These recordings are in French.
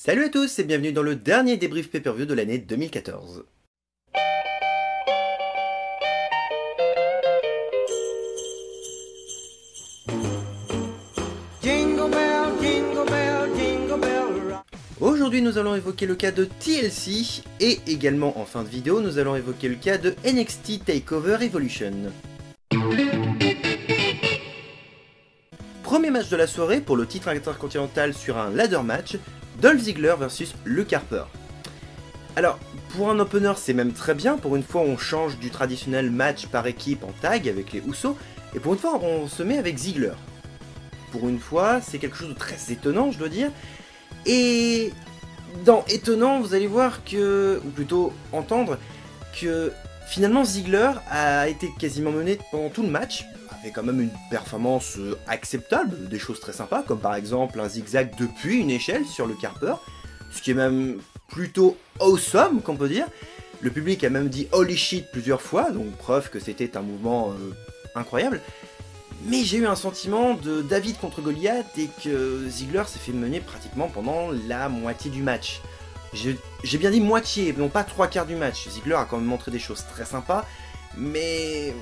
Salut à tous et bienvenue dans le dernier débrief pay-per-view de l'année 2014. Jingle bell, jingle bell, jingle bell rock. Aujourd'hui nous allons évoquer le cas de TLC et également en fin de vidéo nous allons évoquer le cas de NXT TakeOver Evolution. Premier match de la soirée pour le titre intercontinental sur un ladder match, Dolph Ziggler versus Luke Harper. Alors, pour un opener c'est même très bien, pour une fois on change du traditionnel match par équipe en tag avec les Usos, et pour une fois on se met avec Ziggler. Pour une fois, c'est quelque chose de très étonnant je dois dire, et dans étonnant vous allez voir que, ou plutôt entendre, que finalement Ziggler a été quasiment mené pendant tout le match, avec quand même une performance acceptable, des choses très sympas, comme par exemple un zigzag depuis une échelle sur le Harper, ce qui est même plutôt awesome qu'on peut dire. Le public a même dit holy shit plusieurs fois, donc preuve que c'était un mouvement incroyable. Mais j'ai eu un sentiment de David contre Goliath et que Ziggler s'est fait mener pratiquement pendant la moitié du match. J'ai bien dit moitié, non pas trois quarts du match. Ziggler a quand même montré des choses très sympas, mais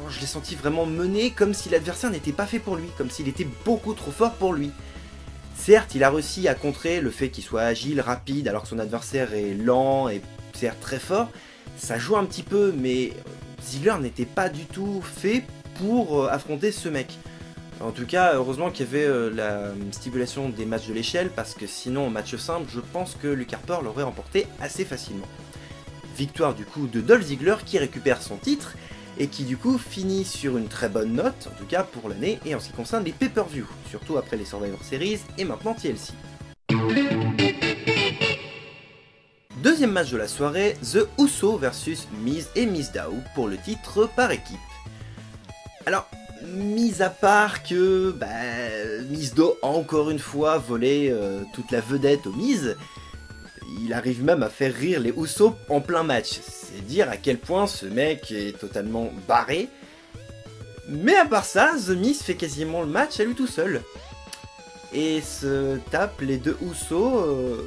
je l'ai senti vraiment mené comme si l'adversaire n'était pas fait pour lui, comme s'il était beaucoup trop fort pour lui. Certes, il a réussi à contrer le fait qu'il soit agile, rapide, alors que son adversaire est lent et certes très fort. Ça joue un petit peu, mais Ziggler n'était pas du tout fait pour affronter ce mec. En tout cas, heureusement qu'il y avait la stipulation des matchs de l'échelle, parce que sinon, en match simple, je pense que Luke Harper l'aurait remporté assez facilement. Victoire du coup de Dolph Ziggler qui récupère son titre, et qui du coup finit sur une très bonne note, en tout cas pour l'année, et en ce qui concerne les pay-per-view, surtout après les Survivor Series et maintenant TLC. Deuxième match de la soirée, The Usos versus Miz et Mizdow pour le titre par équipe. Alors, mis à part que Mizdow a encore une fois volé toute la vedette au Miz, il arrive même à faire rire les Usos en plein match. C'est dire à quel point ce mec est totalement barré. Mais à part ça, The Miz fait quasiment le match à lui tout seul. Et se tape les deux Usos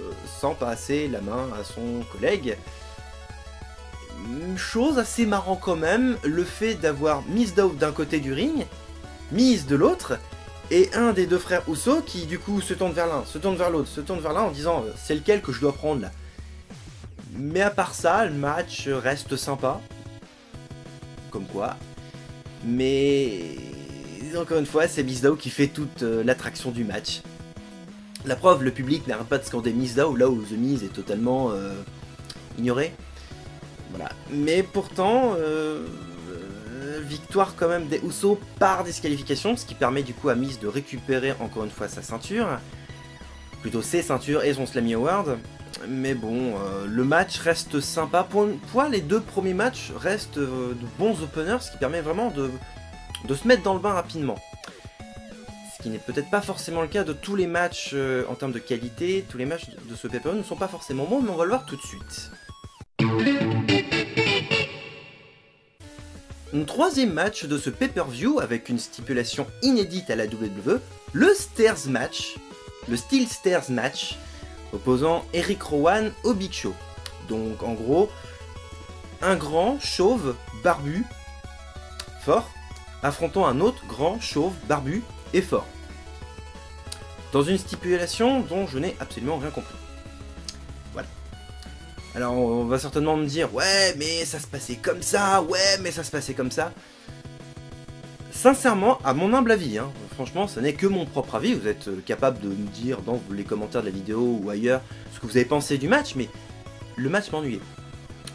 sans passer la main à son collègue. Chose assez marrant quand même, le fait d'avoir Mizdow d'un côté du ring, Miz de l'autre, et un des deux frères Usos qui du coup se tourne vers l'un, se tourne vers l'autre, se tourne vers l'un en disant c'est lequel que je dois prendre là. Mais à part ça, le match reste sympa. Comme quoi. Mais encore une fois, c'est Mizdow qui fait toute l'attraction du match. La preuve, le public n'arrête pas de scander Mizdow là où The Miz est totalement ignoré. Voilà. Mais pourtant, victoire quand même des Usos par disqualification, ce qui permet du coup à Miz de récupérer encore une fois sa ceinture. Plutôt ses ceintures et son Slammy Award. Mais bon, le match reste sympa. Pour une fois, les deux premiers matchs restent de bons openers, ce qui permet vraiment de se mettre dans le bain rapidement. Ce qui n'est peut-être pas forcément le cas de tous les matchs en termes de qualité. Tous les matchs de ce pay-per-view ne sont pas forcément bons, mais on va le voir tout de suite. Un troisième match de ce pay-per-view avec une stipulation inédite à la WWE, le Stairs Match, le Steel Stairs Match, opposant Eric Rowan au Big Show. Donc en gros, un grand chauve barbu fort affrontant un autre grand chauve barbu et fort. Dans une stipulation dont je n'ai absolument rien compris. Voilà. Alors on va certainement me dire ouais mais ça se passait comme ça, ouais mais ça se passait comme ça. Sincèrement, à mon humble avis, franchement, ce n'est que mon propre avis, vous êtes capable de me dire dans les commentaires de la vidéo ou ailleurs ce que vous avez pensé du match, mais le match m'ennuyait,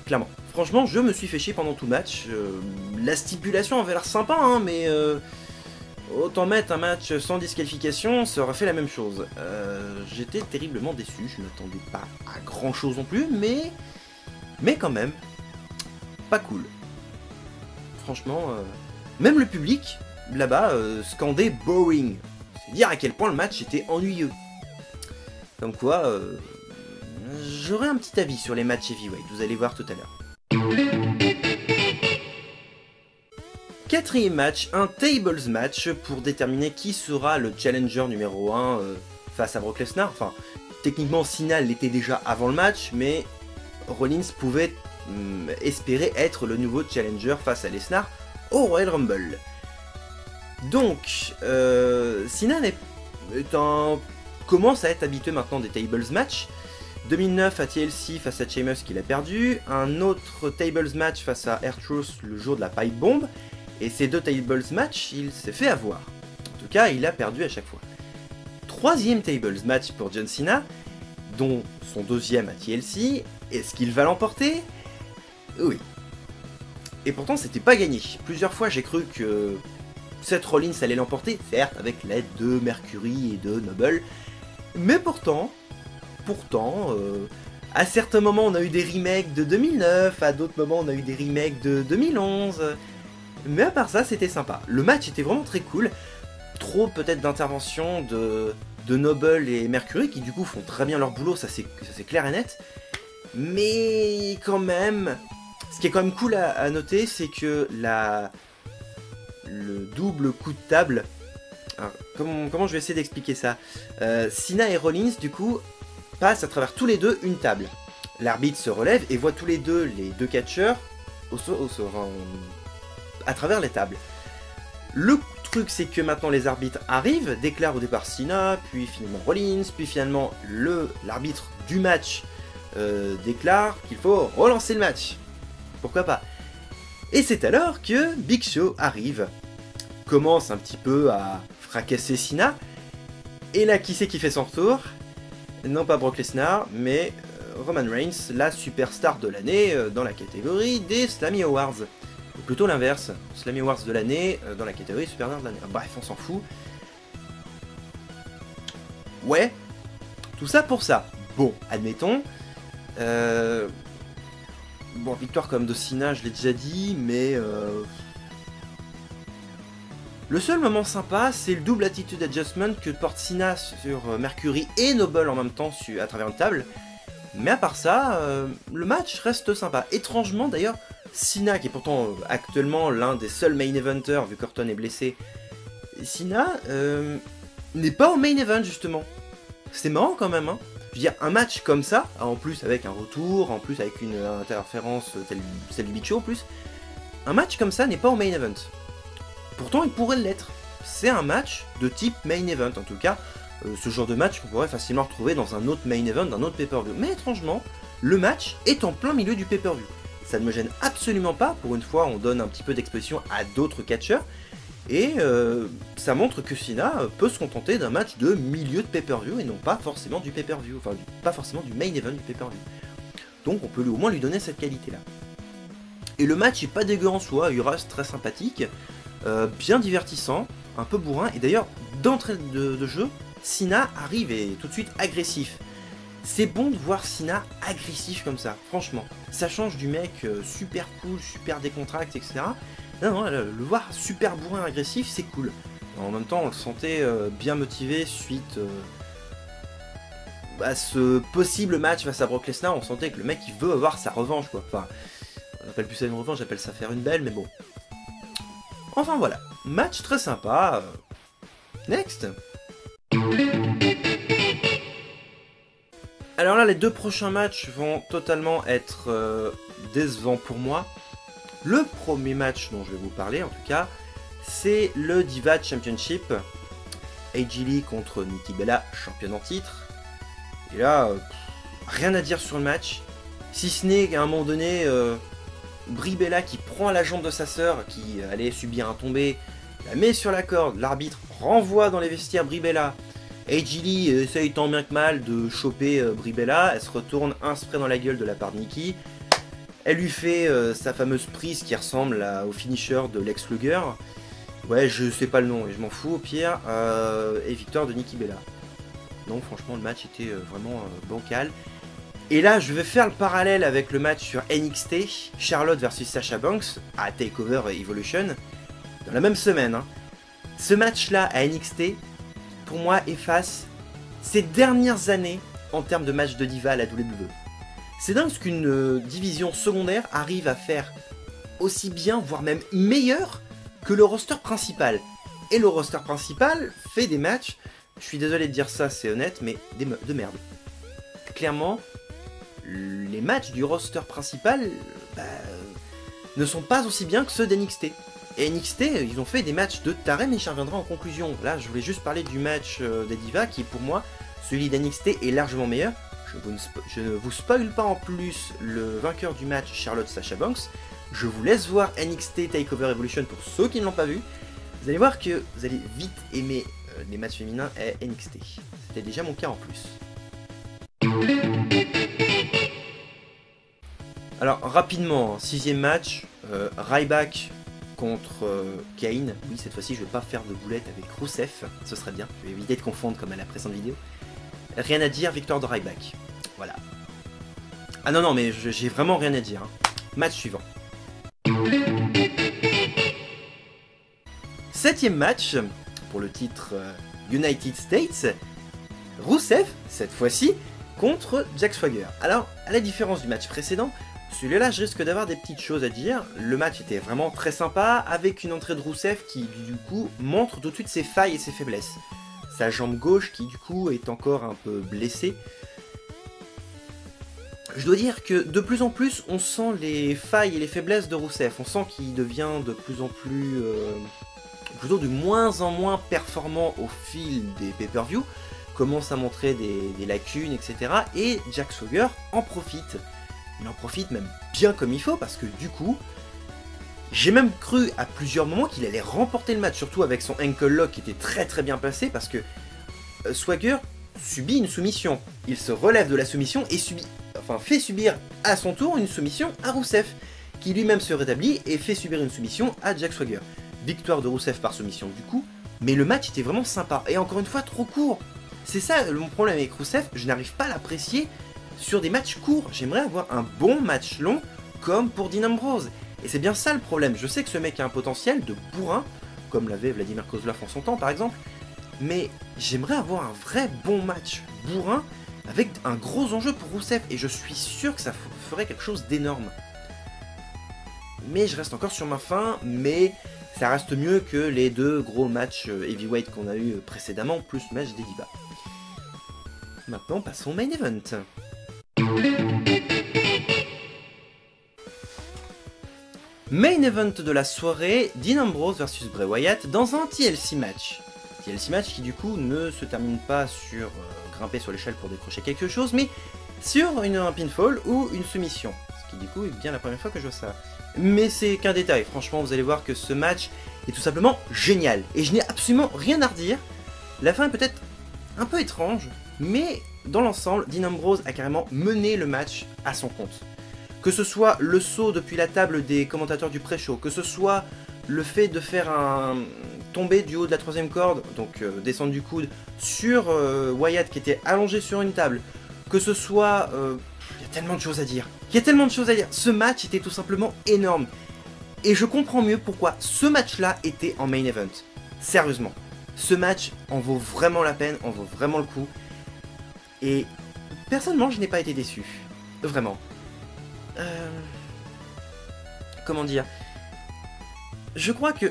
clairement. Franchement, je me suis fait chier pendant tout le match, la stipulation avait l'air sympa, mais autant mettre un match sans disqualification, ça aurait fait la même chose. J'étais terriblement déçu, je ne m'attendais pas à grand chose non plus, mais quand même, pas cool. Franchement... Même le public, là-bas, scandait « boring ». C'est dire à quel point le match était ennuyeux. Comme quoi, j'aurai un petit avis sur les matchs heavyweight, vous allez voir tout à l'heure. Quatrième match, un tables match pour déterminer qui sera le challenger numéro 1 face à Brock Lesnar. Enfin, techniquement, Cena l'était déjà avant le match, mais Rollins pouvait espérer être le nouveau challenger face à Lesnar au Royal Rumble. Donc, Cena commence à être habitué maintenant des tables match. 2009 à TLC face à Sheamus qu'il a perdu, un autre tables match face à R-Truth le jour de la pipe bomb, et ces 2 tables match, il s'est fait avoir. En tout cas, il a perdu à chaque fois. 3e tables match pour John Cena, dont son 2e à TLC. Est-ce qu'il va l'emporter? Oui. Et pourtant, c'était pas gagné. Plusieurs fois, j'ai cru que Seth Rollins allait l'emporter, certes, avec l'aide de Mercury et de Noble. Mais pourtant, à certains moments, on a eu des remakes de 2009, à d'autres moments, on a eu des remakes de 2011. Mais à part ça, c'était sympa. Le match était vraiment très cool. Trop peut-être d'intervention de Noble et Mercury, qui du coup font très bien leur boulot, ça c'est clair et net. Mais quand même, ce qui est quand même cool à noter, c'est que le double coup de table... Alors, comment je vais essayer d'expliquer ça? Cena et Rollins, du coup, passent à travers tous les deux une table. L'arbitre se relève et voit tous les deux catcheurs à travers les tables. Le truc, c'est que maintenant les arbitres arrivent, déclarent au départ Cena, puis finalement Rollins, puis finalement l'arbitre du match déclare qu'il faut relancer le match. Pourquoi pas? Et c'est alors que Big Show arrive, commence un petit peu à fracasser Cena, et là qui c'est qui fait son retour? Non pas Brock Lesnar, mais Roman Reigns, la superstar de l'année dans la catégorie des Slammy Awards. Ou plutôt l'inverse, Slammy Awards de l'année dans la catégorie superstar de l'année. Bref, on s'en fout. Ouais, tout ça pour ça. Bon, admettons. Bon, victoire comme de Cena, je l'ai déjà dit, mais... Le seul moment sympa, c'est le double attitude adjustment que porte Cena sur Mercury et Noble en même temps à travers une table. Mais à part ça, le match reste sympa. Étrangement d'ailleurs, Cena, qui est pourtant actuellement l'un des seuls main eventers vu qu'Orton est blessé, Cena n'est pas au main event justement. C'est marrant quand même, hein. Je veux dire, un match comme ça, en plus avec un retour, en plus avec une interférence celle du Big Show en plus, un match comme ça n'est pas au main event. Pourtant, il pourrait l'être. C'est un match de type main event, en tout cas, ce genre de match qu'on pourrait facilement retrouver dans un autre main event, d'un autre pay-per-view. Mais étrangement, le match est en plein milieu du pay-per-view. Ça ne me gêne absolument pas, pour une fois on donne un petit peu d'expression à d'autres catcheurs, et ça montre que Cena peut se contenter d'un match de milieu de pay-per-view, et non pas forcément du pay-per-view, enfin pas forcément du main event du pay-per-view. Donc on peut au moins lui donner cette qualité-là. Et le match est pas dégueu en soi, il reste très sympathique, bien divertissant, un peu bourrin, et d'ailleurs, d'entrée de jeu, Cena arrive et est tout de suite agressif. C'est bon de voir Cena agressif comme ça, franchement. Ça change du mec super cool, super décontracté, etc. Non, le voir super bourrin agressif, c'est cool. En même temps, on le sentait bien motivé suite à ce possible match face à Brock Lesnar. On sentait que le mec, il veut avoir sa revanche, quoi. Enfin, on appelle plus ça une revanche, j'appelle ça faire une belle, mais bon. Enfin voilà, match très sympa. Next. Alors là, les deux prochains matchs vont totalement être décevants pour moi. Le premier match dont je vais vous parler, en tout cas, c'est le Diva Championship. AJ Lee contre Nikki Bella, championne en titre. Et là, rien à dire sur le match. Si ce n'est qu'à un moment donné, Brie Bella qui prend la jambe de sa sœur, qui allait subir un tombé, la met sur la corde, l'arbitre renvoie dans les vestiaires Brie Bella. AJ Lee essaye tant bien que mal de choper Brie Bella, elle se retourne, un spray dans la gueule de la part de Nikki. Elle lui fait sa fameuse prise qui ressemble au finisher de Lex Luger. Ouais, je sais pas le nom et je m'en fous au pire. Et victoire de Nikki Bella. Donc franchement le match était vraiment bancal. Et là je vais faire le parallèle avec le match sur NXT, Charlotte versus Sasha Banks à TakeOver Evolution, dans la même semaine. Hein. Ce match là à NXT, pour moi efface ces dernières années en termes de match de diva à la WWE. C'est dingue ce qu'une division secondaire arrive à faire aussi bien, voire même meilleur que le roster principal. Et le roster principal fait des matchs je suis désolé de dire ça, c'est honnête, mais de merde. Clairement, les matchs du roster principal ne sont pas aussi bien que ceux d'NXT. Et NXT, ils ont fait des matchs de taré, mais j'y reviendrai en conclusion. Là, je voulais juste parler du match des Divas, qui pour moi, celui d'NXT est largement meilleur. Je ne vous spoil pas en plus le vainqueur du match, Charlotte Sasha Banks. Je vous laisse voir NXT TakeOver Evolution pour ceux qui ne l'ont pas vu. Vous allez voir que vous allez vite aimer les matchs féminins à NXT. C'était déjà mon cas en plus. Alors rapidement, 6ème match, Ryback contre Kane. Oui, cette fois-ci je vais pas faire de boulette avec Rusev, ce serait bien, je vais éviter de confondre comme à la précédente vidéo. Rien à dire, victoire de Ryback. Voilà. Ah non, mais j'ai vraiment rien à dire. Hein. Match suivant. 7ème match, pour le titre United States, Rusev, cette fois-ci, contre Jack Swagger. Alors, à la différence du match précédent, celui-là, je risque d'avoir des petites choses à dire. Le match était vraiment très sympa, avec une entrée de Rusev qui, du coup, montre tout de suite ses failles et ses faiblesses. Sa jambe gauche, qui, du coup, est encore un peu blessée. Je dois dire que, de plus en plus, on sent les failles et les faiblesses de Rusev. On sent qu'il devient de plus en plus... plutôt de moins en moins performant au fil des pay-per-view. Commence à montrer des lacunes, etc. Et Jack Swagger en profite. Il en profite même bien comme il faut, parce que du coup, j'ai même cru à plusieurs moments qu'il allait remporter le match, surtout avec son ankle lock qui était très très bien placé, parce que Swagger subit une soumission. Il se relève de la soumission et fait subir à son tour une soumission à Rusev, qui lui-même se rétablit et fait subir une soumission à Jack Swagger. Victoire de Rusev par soumission du coup, mais le match était vraiment sympa, et encore une fois trop court. C'est ça mon problème avec Rusev, je n'arrive pas à l'apprécier sur des matchs courts. J'aimerais avoir un bon match long comme pour Dean Ambrose. Et c'est bien ça le problème. Je sais que ce mec a un potentiel de bourrin, comme l'avait Vladimir Kozlov en son temps par exemple, mais j'aimerais avoir un vrai bon match bourrin avec un gros enjeu pour Rusev, et je suis sûr que ça ferait quelque chose d'énorme. Mais je reste encore sur ma faim, mais ça reste mieux que les deux gros matchs heavyweight qu'on a eu précédemment, plus le match des Divas. Maintenant, passons au main event. Main event de la soirée, Dean Ambrose vs Bray Wyatt dans un TLC match. TLC match qui du coup ne se termine pas sur grimper sur l'échelle pour décrocher quelque chose, mais sur un pinfall ou une soumission. Ce qui du coup est bien la première fois que je vois ça. Mais c'est qu'un détail, franchement vous allez voir que ce match est tout simplement génial. Et je n'ai absolument rien à redire. La fin est peut-être un peu étrange, mais dans l'ensemble, Dean Ambrose a carrément mené le match à son compte. Que ce soit le saut depuis la table des commentateurs du pré-show, que ce soit le fait de faire un tomber du haut de la 3ème corde, donc descendre du coude, sur Wyatt qui était allongé sur une table, que ce soit... il y a tellement de choses à dire. Ce match était tout simplement énorme. Et je comprends mieux pourquoi ce match-là était en main event. Sérieusement. Ce match en vaut vraiment la peine, en vaut vraiment le coup. Et personnellement, je n'ai pas été déçu. Vraiment. Comment dire ? Je crois que,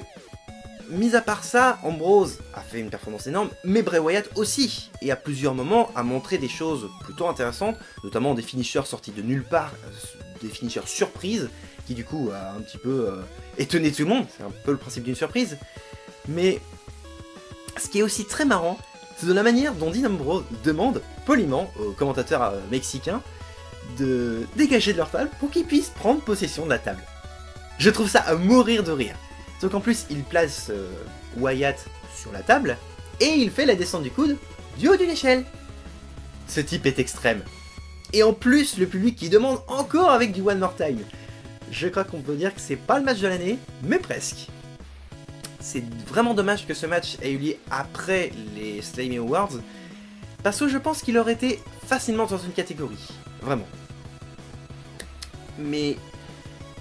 mis à part ça, Ambrose a fait une performance énorme, mais Bray Wyatt aussi, et à plusieurs moments a montré des choses plutôt intéressantes, notamment des finishers sortis de nulle part, des finishers surprises, qui du coup a un petit peu étonné tout le monde, c'est un peu le principe d'une surprise. Mais ce qui est aussi très marrant, c'est de la manière dont Dean Ambrose demande poliment aux commentateurs mexicains de dégager de leur table pour qu'ils puissent prendre possession de la table. Je trouve ça à mourir de rire. Donc en plus, il place Wyatt sur la table, et il fait la descente du coude du haut d'une échelle. Ce type est extrême. Et en plus, le public qui demande encore avec du One More Time. Je crois qu'on peut dire que c'est pas le match de l'année, mais presque. C'est vraiment dommage que ce match ait eu lieu après les Slammy Awards, parce que je pense qu'il aurait été facilement dans une catégorie. Vraiment. Mais,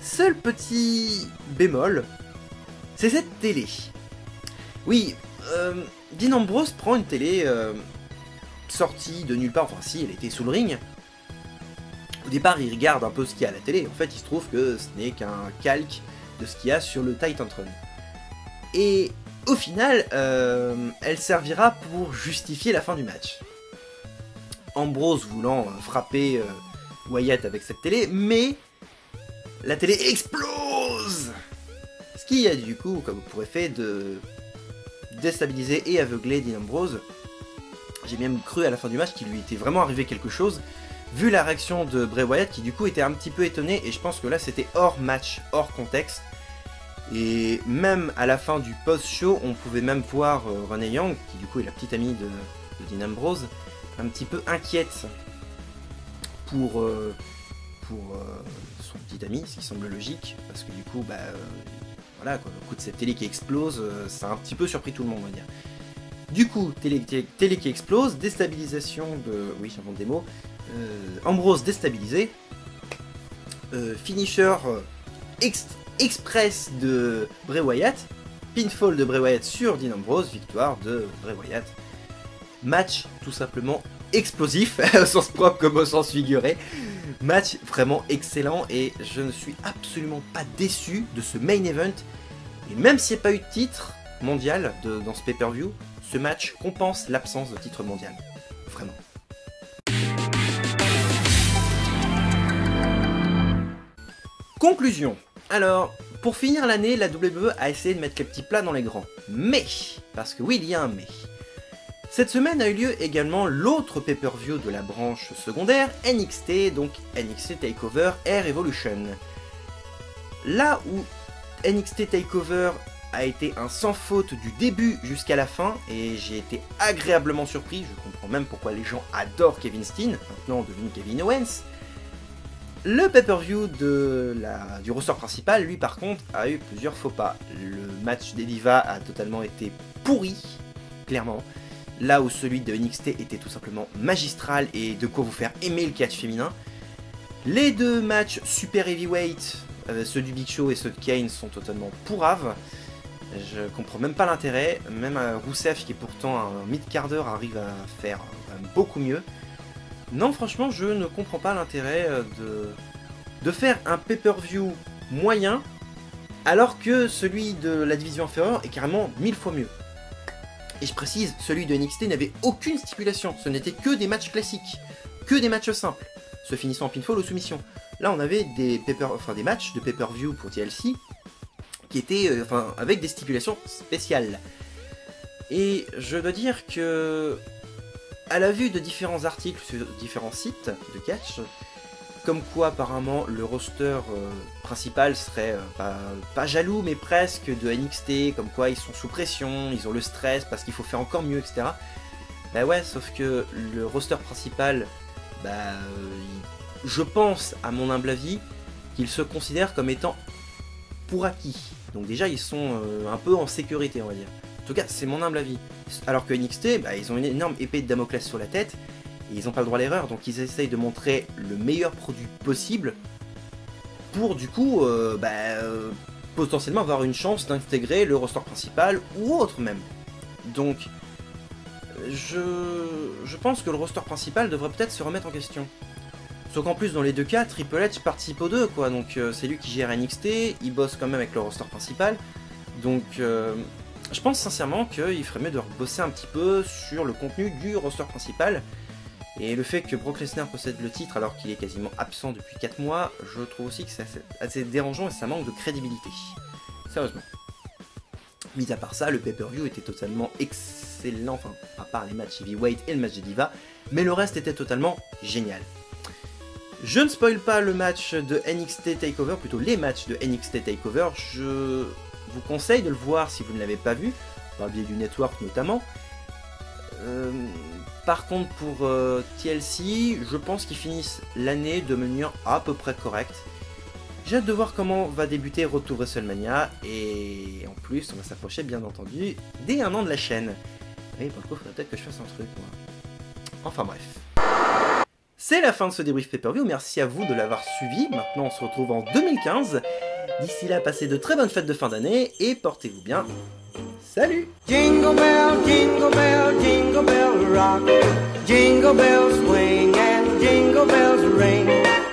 seul petit bémol, c'est cette télé. Oui, Dean Ambrose prend une télé sortie de nulle part, enfin si, elle était sous le ring. Au départ, il regarde un peu ce qu'il y a à la télé, en fait il se trouve que ce n'est qu'un calque de ce qu'il y a sur le Titan Throne. Et Au final, elle servira pour justifier la fin du match. Ambrose voulant frapper Wyatt avec cette télé, mais la télé explose, ce qui a du coup comme pour effet de déstabiliser et aveugler Dean Ambrose. J'ai même cru à la fin du match qu'il lui était vraiment arrivé quelque chose, vu la réaction de Bray Wyatt qui du coup était un petit peu étonné, et je pense que là c'était hors match, hors contexte. Et même à la fin du post-show, on pouvait même voir Renee Young, qui du coup est la petite amie de Dean Ambrose, un petit peu inquiète pour son petit ami, ce qui semble logique, parce que du coup, voilà, quoi, le coup de cette télé qui explose, ça a un petit peu surpris tout le monde, on va dire. Du coup, télé qui explose, déstabilisation de... Oui, j'invente des mots. Ambrose déstabilisé. Finisher express de Bray Wyatt. Pinfall de Bray Wyatt sur Dean Ambrose. Victoire de Bray Wyatt. Match tout simplement explosif, au sens propre comme au sens figuré. Match vraiment excellent et je ne suis absolument pas déçu de ce main event. Et même s'il n'y a pas eu de titre mondial dans ce pay-per-view, ce match compense l'absence de titre mondial. Vraiment. Conclusion. Alors, pour finir l'année, la WWE a essayé de mettre les petits plats dans les grands. Mais, parce que oui, il y a un mais. Cette semaine a eu lieu également l'autre pay-per-view de la branche secondaire, NXT, donc NXT TakeOver Air Evolution. Là où NXT TakeOver a été un sans faute du début jusqu'à la fin, et j'ai été agréablement surpris, je comprends même pourquoi les gens adorent Kevin Steen, maintenant devenu Kevin Owens. Le pay-per-view du roster principal, lui par contre, a eu plusieurs faux pas. Le match des Divas a totalement été pourri, clairement. Là où celui de NXT était tout simplement magistral et de quoi vous faire aimer le catch féminin. Les deux matchs super heavyweight, ceux du Big Show et ceux de Kane, sont totalement pourraves. Je comprends même pas l'intérêt. Même Rousseff, qui est pourtant un mid-carder, arrive à faire beaucoup mieux. Non, franchement, je ne comprends pas l'intérêt de faire un pay-per-view moyen, alors que celui de la division inférieure est carrément 1000 fois mieux. Et je précise, celui de NXT n'avait aucune stipulation, ce n'était que des matchs classiques, que des matchs simples, se finissant en pinfall ou soumission. Là, on avait des matchs de pay-per-view pour TLC, qui étaient avec des stipulations spéciales. Et je dois dire que, à la vue de différents articles sur différents sites de catch, comme quoi apparemment le roster principal serait pas jaloux mais presque de NXT, comme quoi ils sont sous pression, ils ont le stress parce qu'il faut faire encore mieux, etc. Bah ouais, sauf que le roster principal, je pense, à mon humble avis, qu'ils se considèrent comme étant pour acquis. Donc déjà ils sont un peu en sécurité, on va dire. En tout cas, c'est mon humble avis. Alors que NXT, ils ont une énorme épée de Damoclès sur la tête, et ils n'ont pas le droit à l'erreur, donc ils essayent de montrer le meilleur produit possible pour du coup, potentiellement avoir une chance d'intégrer le roster principal ou autre même. Donc, je pense que le roster principal devrait peut-être se remettre en question. Sauf qu'en plus, dans les deux cas, Triple H participe aux deux, quoi. Donc c'est lui qui gère NXT, il bosse quand même avec le roster principal. Donc je pense sincèrement qu'il ferait mieux de bosser un petit peu sur le contenu du roster principal. Et le fait que Brock Lesnar possède le titre alors qu'il est quasiment absent depuis 4 mois, je trouve aussi que c'est assez dérangeant et ça manque de crédibilité. Sérieusement. Mis à part ça, le pay-per-view était totalement excellent, enfin, à part les matchs heavyweight et le match des Divas, mais le reste était totalement génial. Je ne spoil pas le match de NXT TakeOver, plutôt les matchs de NXT TakeOver, je vous conseille de le voir si vous ne l'avez pas vu, par le biais du network notamment. Par contre pour TLC, je pense qu'ils finissent l'année de manière à peu près correcte. J'ai hâte de voir comment va débuter Road to WrestleMania, et en plus on va s'approcher bien entendu des 1 an de la chaîne. Et pour le coup, il faudrait peut-être que je fasse un truc, moi. Enfin bref. C'est la fin de ce débrief pay-per-view, merci à vous de l'avoir suivi. Maintenant on se retrouve en 2015. D'ici là, passez de très bonnes fêtes de fin d'année et portez-vous bien. Salut! Jingle bell, jingle bell, jingle bell rock. Jingle bells swing and jingle bells ring.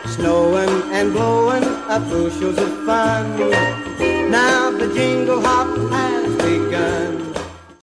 Snowing and blowing up bushels of fun. Now the jingle hop has begun.